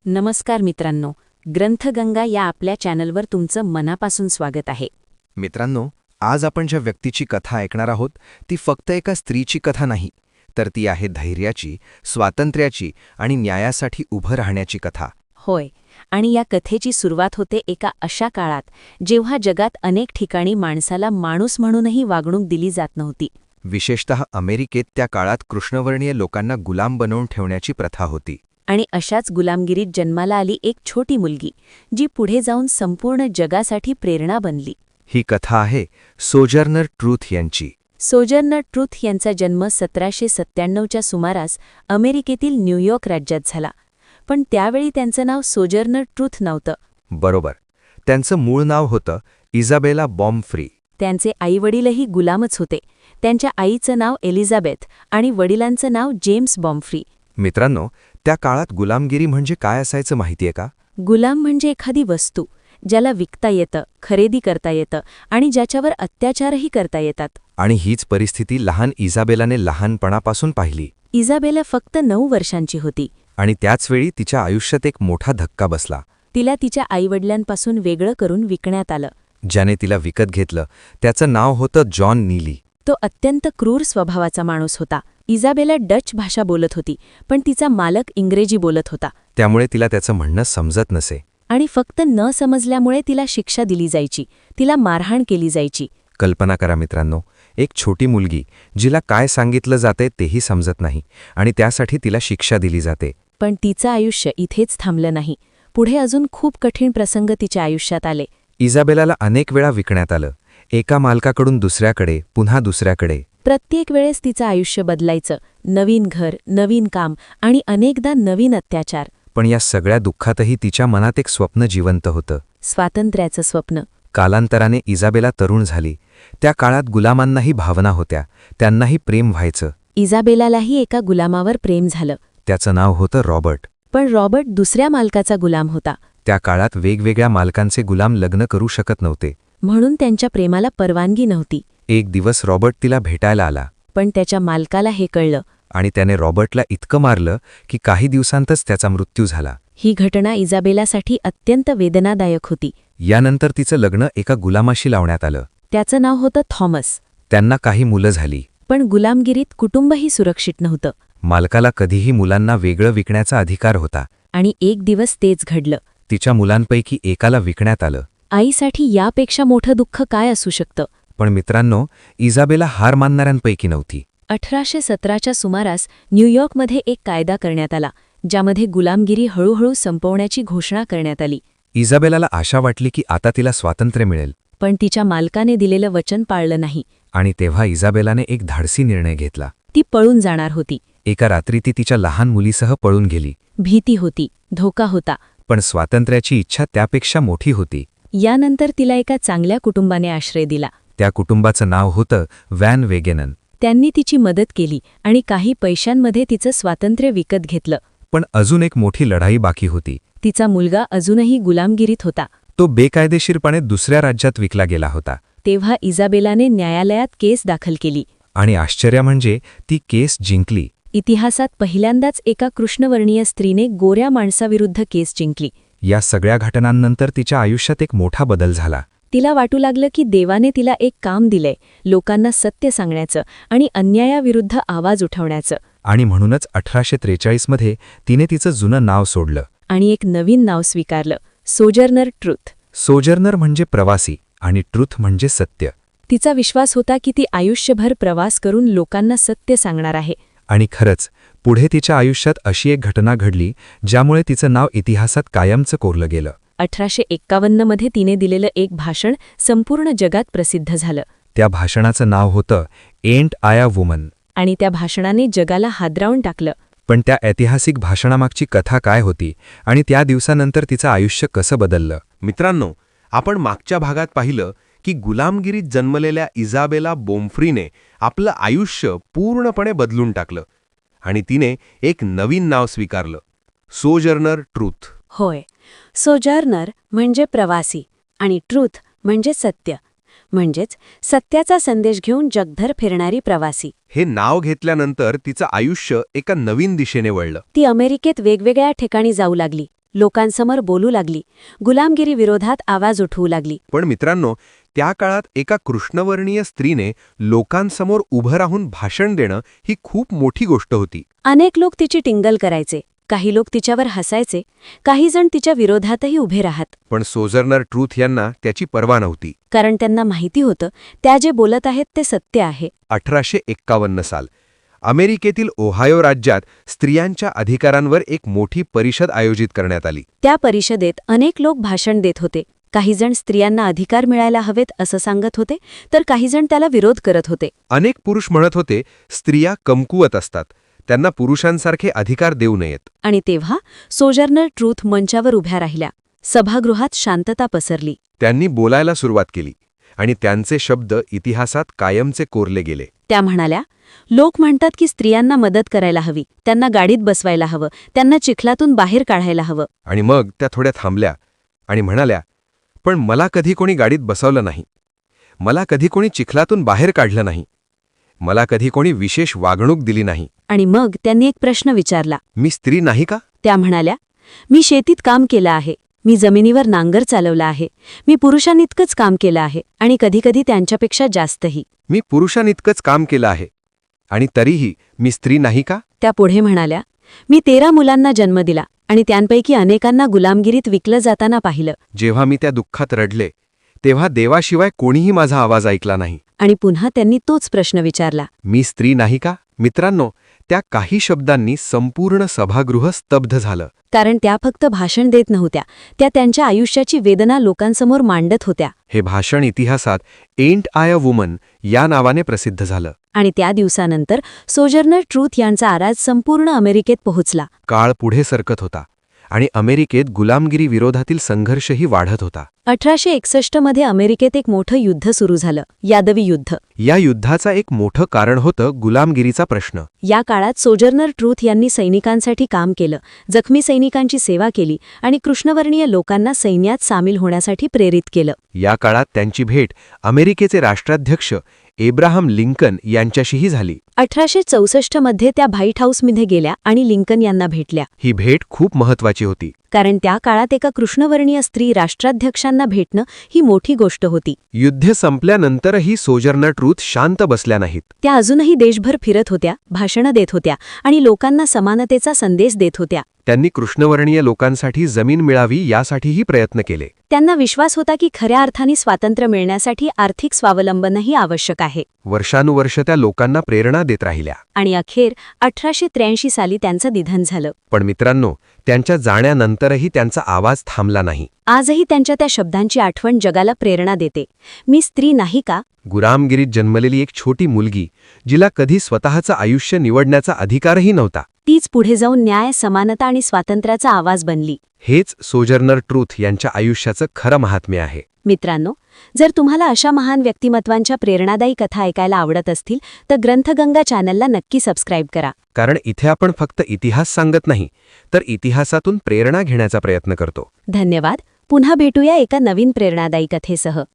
नमस्कार मित्रांनो, ग्रंथगंगा या आपल्या चॅनलवर तुमचं मनापासून स्वागत आहे. मित्रांनो, आज आपण ज्या व्यक्तीची कथा ऐकणार आहोत ती फक्त एका स्त्रीची कथा नाही, तर ती आहे धैर्याची, स्वातंत्र्याची आणि न्यायासाठी उभं राहण्याची कथा. होय, आणि या कथेची सुरुवात होते एका अशा काळात जेव्हा जगात अनेक ठिकाणी माणसाला माणूस म्हणूनही वागणूक दिली जात नव्हती. विशेषतः अमेरिकेत त्या काळात कृष्णवर्णीय लोकांना गुलाम बनवून ठेवण्याची प्रथा होती. आणि अशाच गुलामगिरीत जन्माला आली एक छोटी मुलगी, जी पुढे जाऊन संपूर्ण जगासाठी प्रेरणा बनली. ही कथा आहे सोजर्नर ट्रूथ यांची. सोजर्नर ट्रूथ यांचा जन्म 1797च्या सुमारास अमेरिकेतील न्यूयॉर्क राज्यात झाला. पण त्यावेळी त्यांचं नाव सोजर्नर ट्रूथ नव्हतं. बरोबर, त्यांचं मूळ नाव होतं इजाबेला बॉम्फ्री. त्यांचे आईवडीलही गुलामच होते. त्यांच्या आईचं नाव एलिझाबेथ आणि वडिलांचं नाव जेम्स बॉम्फ्री. मित्रांनो, त्या काळात गुलामगिरी म्हणजे काय असायचं माहितीये का? गुलाम म्हणजे एखादी वस्तू ज्याला विकता येतं, खरेदी करता येतं आणि ज्याच्यावर अत्याचारही करता येतात. आणि हीच परिस्थिती लहान इजाबेलाने लहानपणापासून पाहिली. इजाबेला फक्त 9 वर्षांची होती. आणि त्याचवेळी तिच्या आयुष्यात एक मोठा धक्का बसला. तिला तिच्या आईवडिलांपासून वेगळं करून विकण्यात आलं. ज्याने तिला विकत घेतलं त्याचं नाव होतं जॉन नीली. तो अत्यंत क्रूर स्वभावाचा माणूस होता. इजाबेला डच भाषा बोलत होती, पण तिचा मालक इंग्रजी बोलत होता. त्यामुळे तिला त्याचं म्हणणं समजत नसे. आणि फक्त न समजल्यामुळे तिला शिक्षा दिली जायची, तिला मारहाण केली जायची. कल्पना करा मित्रांनो, एक छोटी मुलगी जिला काय सांगितलं जाते तेही समजत नाही आणि त्यासाठी तिला शिक्षा दिली जाते. पण तिचं आयुष्य इथेच थांबलं नाही. पुढे अजून खूप कठीण प्रसंग तिच्या आयुष्यात आले. इजाबेलाला अनेक वेळा विकण्यात आलं, एका मालकाकडून दुसऱ्याकडे, पुन्हा दुसऱ्याकडे. प्रत्येक वेळेस तिचं आयुष्य बदलायचं. नवीन घर, नवीन काम आणि अनेकदा नवीन अत्याचार. पण या सगळ्या दुःखातही तिच्या मनात एक स्वप्न जिवंत होतं. स्वातंत्र्याचं स्वप्न. कालांतराने इजाबेला तरुण झाली. त्या काळात गुलामांनाही भावना होत्या, त्यांनाही प्रेम व्हायचं. इजाबेलालाही एका गुलामावर प्रेम झालं. त्याचं नाव होतं रॉबर्ट. पण रॉबर्ट दुसऱ्या मालकाचा गुलाम होता. त्या काळात वेगवेगळ्या मालकांचे गुलाम लग्न करू शकत नव्हते. म्हणून त्यांच्या प्रेमाला परवानगी नव्हती. एक दिवस रॉबर्ट तिला भेटायला आला. पण त्याच्या मालकाला हे कळलं. आणि त्याने रॉबर्टला इतकं मारलं की काही दिवसांतच त्याचा मृत्यू झाला. ही घटना इजाबेलासाठी अत्यंत वेदनादायक होती. यानंतर तिचं लग्न एका गुलामाशी लावण्यात आलं. त्याचं नाव होतं थॉमस. त्यांना काही मुलं झाली. पण गुलामगिरीत कुटुंबही सुरक्षित नव्हतं. मालकाला कधीही मुलांना वेगळं विकण्याचा अधिकार होता. आणि एक दिवस तेच घडलं. तिच्या मुलांपैकी एकाला विकण्यात आलं. आईसाठी यापेक्षा मोठं दुःख काय असू शकतं? पण मित्रांनो, इजाबेला हार मानणाऱ्यांपैकी नव्हती. 1817च्या सुमारास न्यूयॉर्कमध्ये एक कायदा करण्यात आला, ज्यामध्ये गुलामगिरी हळूहळू संपवण्याची घोषणा करण्यात आली. इजाबेलाला आशा वाटली की आता तिला स्वातंत्र्य मिळेल. पण तिच्या मालकाने दिलेलं वचन पाळलं नाही. आणि तेव्हा इजाबेलाने एक धाडसी निर्णय घेतला. ती पळून जाणार होती. एका रात्री ती तिच्या लहान मुलीसह पळून गेली. भीती होती, धोका होता. पण स्वातंत्र्याची इच्छा त्यापेक्षा मोठी होती. यानंतर तिला एका चांगल्या कुटुंबाने आश्रय दिला. त्या कुटुंबाचं नाव होतं व्हॅन वेगेनन. त्यांनी तिची मदत केली आणि काही पैशांमध्ये तिचं स्वातंत्र्य विकत घेतलं. पण अजून एक मोठी लढाई बाकी होती. तिचा मुलगा अजूनही गुलामगिरीत होता. तो बेकायदेशीरपणे दुसऱ्या राज्यात विकला गेला होता. तेव्हा इजाबेलाने न्यायालयात केस दाखल केली. आणि आश्चर्य म्हणजे ती केस जिंकली. इतिहासात पहिल्यांदाच एका कृष्णवर्णीय स्त्रीने गोऱ्या माणसाविरुद्ध केस जिंकली. या सगळ्या घटनांनंतर तिच्या आयुष्यात एक मोठा बदल झाला. तिला वाटू लागलं की देवाने तिला एक काम दिलंय, लोकांना सत्य सांगण्याचं आणि अन्यायाविरुद्ध आवाज उठवण्याचं. आणि म्हणूनच 1843मध्ये तिने तिचं जुनं नाव सोडलं. आणि एक नवीन नाव स्वीकारलं, सोजर्नर ट्रूथ. सोजर्नर म्हणजे प्रवासी आणि ट्रूथ म्हणजे सत्य. तिचा विश्वास होता की ती आयुष्यभर प्रवास करून लोकांना सत्य सांगणार आहे. आणि खरंच पुढे तिच्या आयुष्यात अशी एक घटना घडली ज्यामुळे तिचं नाव इतिहासात कायमचं कोरलं गेलं. 1851मध्ये तिने दिलेलं एक भाषण संपूर्ण जगात प्रसिद्ध झालं. त्या भाषणाचं नाव होतं एंट आय अ वुमन. आणि त्या भाषणाने जगाला हादरावून टाकलं. पण त्या ऐतिहासिक भाषणामागची कथा काय होती आणि त्या दिवसानंतर तिचं आयुष्य कसं बदललं? मित्रांनो, आपण मागच्या भागात पाहिलं की गुलामगिरीत जन्मलेल्या इजाबेला बोम्फ्रीने आपलं आयुष्य पूर्णपणे बदलून टाकलं आणि तिने एक नवीन नाव स्वीकारलं, सोजर्नर ट्रूथ. होय, सोजर्नर म्हणजे प्रवासी आणि ट्रूथ म्हणजे सत्य. म्हणजेच सत्याचा संदेश घेऊन जगभर फिरणारी प्रवासी. हे नाव घेतल्यानंतर तिचं आयुष्य एका नवीन दिशेने वळलं. ती अमेरिकेत वेगवेगळ्या ठिकाणी जाऊ लागली. लोकांसमोर बोलू लागली, गुलामगिरी विरोधात आवाज उठवू लागली. पण मित्रांनो, त्या काळात एका कृष्णवर्णीय स्त्रीने लोकांसमोर उभं राहून भाषण देणं ही खूप मोठी गोष्ट होती. अनेक लोक तिची टिंगल करायचे, काही लोक तिच्यावर हसायचे, काही जण तिच्या विरोधातही उभे राहत. पण सोजर्नर ट्रूथ यांना त्याची पर्वा नव्हती. कारण त्यांना माहिती होतं त्या जे बोलत आहेत ते सत्य आहे. 1851 साल अमेरिकेतील ओहायो राज्यात स्त्रियांच्या अधिकारांवर एक मोठी परिषद आयोजित करण्यात आली. त्या परिषदेत अनेक लोक भाषण देत होते. काही जण स्त्रियांना अधिकार मिळायला हवेत असं सांगत होते, तर काही जण त्याला विरोध करत होते. अनेक पुरुष म्हणत होते स्त्रिया कमकुवत असतात, त्यांना पुरुषांसारखे अधिकार देऊ नयेत. आणि तेव्हा सोजर्नर ट्रूथ मंचावर उभ्या राहिल्या. सभागृहात शांतता पसरली. त्यांनी बोलायला सुरुवात केली आणि त्यांचे शब्द इतिहासात कायमचे कोरले गेले. त्या म्हणाल्या, लोक म्हणतात की स्त्रियांना मदत करायला हवी, त्यांना गाडीत बसवायला हवं, त्यांना चिखलातून बाहेर काढायला हवं. आणि मग त्या थोड्या थांबल्या आणि म्हणाल्या, पण मला कधी कोणी गाडीत बसवलं नाही, मला कधी कोणी चिखलातून बाहेर काढलं नाही, मला कधी कोणी विशेष वागणूक दिली नाही. आणि मग त्यांनी एक प्रश्न विचारला. मी स्त्री नाही का? त्या म्हणाल्या, मी शेतीत काम केलं आहे, मी जमिनीवर नांगर चालवला आहे, मी पुरुषांइतकंच काम केलं आहे आणि कधीकधी त्यांच्यापेक्षा जास्तही. मी पुरुषांइतकंच काम केलं आहे आणि तरीही मी स्त्री नाही का? त्या पुढे म्हणाल्या, मी 13 मुलांना जन्म दिला आणि त्यांपैकी अनेकांना गुलामगिरीत विकलं जाताना पाहिलं. जेव्हा मी त्या दुःखात रडले तेव्हा देवाशिवाय कोणीही माझा आवाज ऐकला नाही. आणि पुन्हा त्यांनी तोच प्रश्न विचारला. मी स्त्री नाही का? मित्रांनो, त्या काही शब्दांनी संपूर्ण सभागृह स्तब्ध झालं. कारण त्या फक्त भाषण देत नव्हत्या, त्या त्यांच्या आयुष्याची वेदना लोकांसमोर मांडत होत्या. हे भाषण इतिहासात एंट आय अ वुमन या नावाने प्रसिद्ध झालं. आणि त्या दिवसानंतर सोजर्नर ट्रूथ यांचा आवाज संपूर्ण अमेरिकेत पोहोचला. काळ पुढे सरकत होता आणि अमेरिकेत गुलामगिरी विरोधातील संघर्षही वाढत होता. 1861 मध्ये अमेरिकेत एक मोठं युद्ध सुरू झालं, यादवी युद्ध. या युद्धाचा एक मोठं कारण होतं गुलामगिरीचा प्रश्न. या काळात सोजर्नर ट्रूथ यांनी सैनिकांसाठी काम केलं, जखमी सैनिकांची सेवा केली आणि कृष्णवर्णीय लोकांना सैन्यात सामील होण्यासाठी प्रेरित केलं. या काळात त्यांची भेट अमेरिकेचे राष्ट्राध्यक्ष एब्राहम लिंकन यांच्याशीही झाली. 1864 मध्ये त्या व्हाईट हाऊसमध्ये गेल्या आणि लिंकन यांना भेटल्या. ही भेट खूप महत्वाची होती. कारण त्या काळात एका कृष्णवर्णीय स्त्री राष्ट्राध्यक्षांना भेटणं ही मोठी गोष्ट होती. युद्ध संपल्यानंतरही सोजर्नर ट्रूथ शांत बसल्या नाहीत. त्या अजूनही देशभर फिरत होत्या, भाषणं देत होत्या आणि लोकांना समानतेचा संदेश देत होत्या. त्यांनी कृष्णवर्णीय लोकांसाठी जमीन मिळावी यासाठीही प्रयत्न केले. त्यांना विश्वास होता की खऱ्या अर्थाने स्वातंत्र्य मिळण्यासाठी आर्थिक स्वावलंबनही आवश्यक आहे. वर्षानुवर्ष त्या लोकांना प्रेरणा देत राहिल्या. आणि अखेर 1883 साली त्यांचं निधन झालं. पण मित्रांनो, त्यांच्या जाण्यानंतरही त्यांचा आवाज थांबला नाही. आजही त्यांच्या त्या शब्दांची आठवण जगाला प्रेरणा देते. मी स्त्री नाही का? गुलामगिरीत जन्मलेली एक छोटी मुलगी, जिला कधी स्वतःचं आयुष्य निवडण्याचा अधिकारही नव्हता, तीच पुढे जाऊन न्याय, समानता आणि स्वातंत्र्याचा आवाज बनली. हेच सोजर्नर ट्रूथ यांच्या आयुष्याचं खरं महात्म्य आहे. मित्रांनो, जर तुम्हाला अशा महान व्यक्तिमत्वांच्या प्रेरणादायी कथा ऐकायला आवडत असतील तर ग्रंथगंगा चॅनलला नक्की सबस्क्राईब करा. कारण इथे आपण फक्त इतिहास सांगत नाही, तर इतिहासातून प्रेरणा घेण्याचा प्रयत्न करतो. धन्यवाद. पुन्हा भेटूया एका नवीन प्रेरणादायी कथेसह.